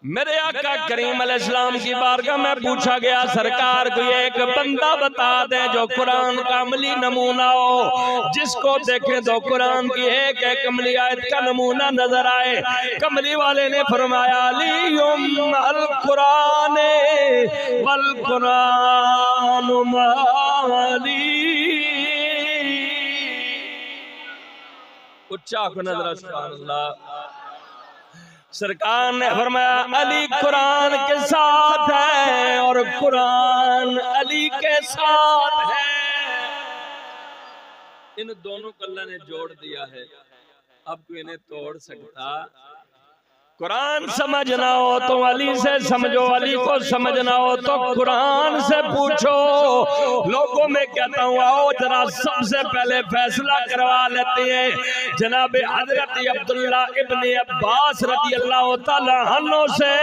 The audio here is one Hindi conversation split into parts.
मेरे आका करीम अलैहिस्सलाम की बारगाह में पूछा गया, सरकार कोई एक बंदा बता दे जो कुरान का अमली नमूना हो, जिसको देखें तो कुरान की एक एक अमली आयत का नमूना नजर आए। कमली वाले ने फरमाया, अलीयुम अल कुरान वल कुरान माली। उच्चा को नजर, सुभान अल्लाह। सरकार ने फरमाया, अली कुरान के साथ है और कुरान अली के साथ है। इन दोनों को अल्लाह ने जोड़ दिया है, अब कोई इन्हें तोड़ सकता? कुरान समझना हो तो अली से समझो, अली को समझना हो तो कुरान से पूछो। लोगों में कहता हूँ, आओ जरा सबसे पहले फैसला करवा लेते हैं जनाब हजरत अब्दुल्ला इब्ने अब्बास रज़ी अल्लाह तआला अन्हु से,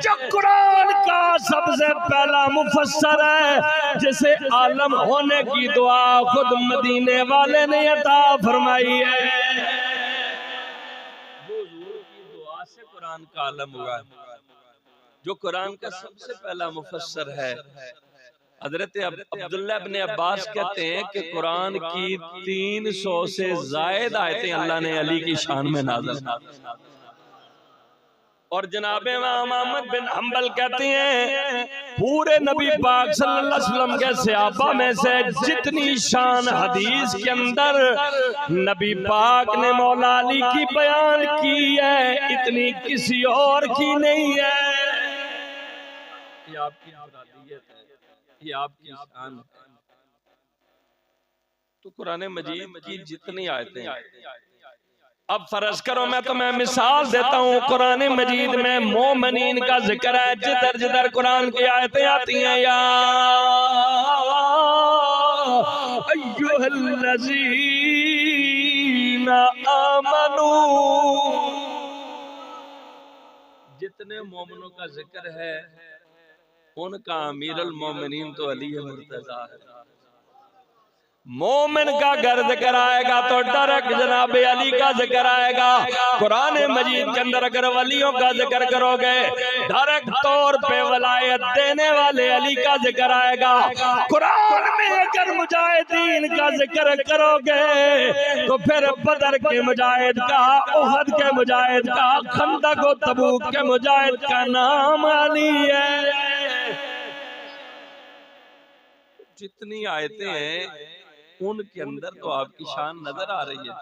जो कुरान का सबसे पहला मुफस्सर है, जिसे आलम होने की दुआ खुद मदीने वाले ने अता फरमाई है। कुरान का आलम हुआ, जो कुरान का सबसे पहला मुफस्सर है। हजरत अब्दुल्ला इब्ने अब्बास कहते हैं कि कुरान की 300 से ज्यादा आयतें अल्लाह ने अली की शान में नाज़िल। और जनाब इमाम अहमद बिन हंबल कहते हैं, पूरे नबी पाक सल्लल्लाहु अलैहि वसल्लम के सहाबा में से जितनी शान हदीस के अंदर नबी पाक ने मौला अली की बयान की है, इतनी किसी और की नहीं है। ये आपकी मुरादियत है, ये आपकी शान है। तो कुरान मजीद की जितनी आयतें, अब फर्ज करो मैं तुम्हें मिसाल देता हूँ, कुरान मजीद में मोमिनीन का जिक्र है, जिधर जिधर कुरान की आयतें आती हैं, या अय्युहल्लज़ीना आमनू, जितने मोमिनों का जिक्र है उनका अमीरुल मोमिनीन तो अली मुर्तज़ा है। मोमिन का घर जिक्र आएगा तो डायरेक्ट जनाब अली का जिक्र आएगा। कुरान मजीद के अंदर अगर वलियों का जिक्र करोगे, डायरेक्ट तौर पे वलायत देने वाले अली का जिक्र आएगा। कुरान में अगर मुजाहिदीन का जिक्र करोगे तो फिर बदर के मुजाहिद का, उहद के मुजाहिद का, खंदक और तबूक के मुजाहिद का नाम अली है। जितनी आयतें हैं उनके अंदर तो आपकी शान नजर आ रही है।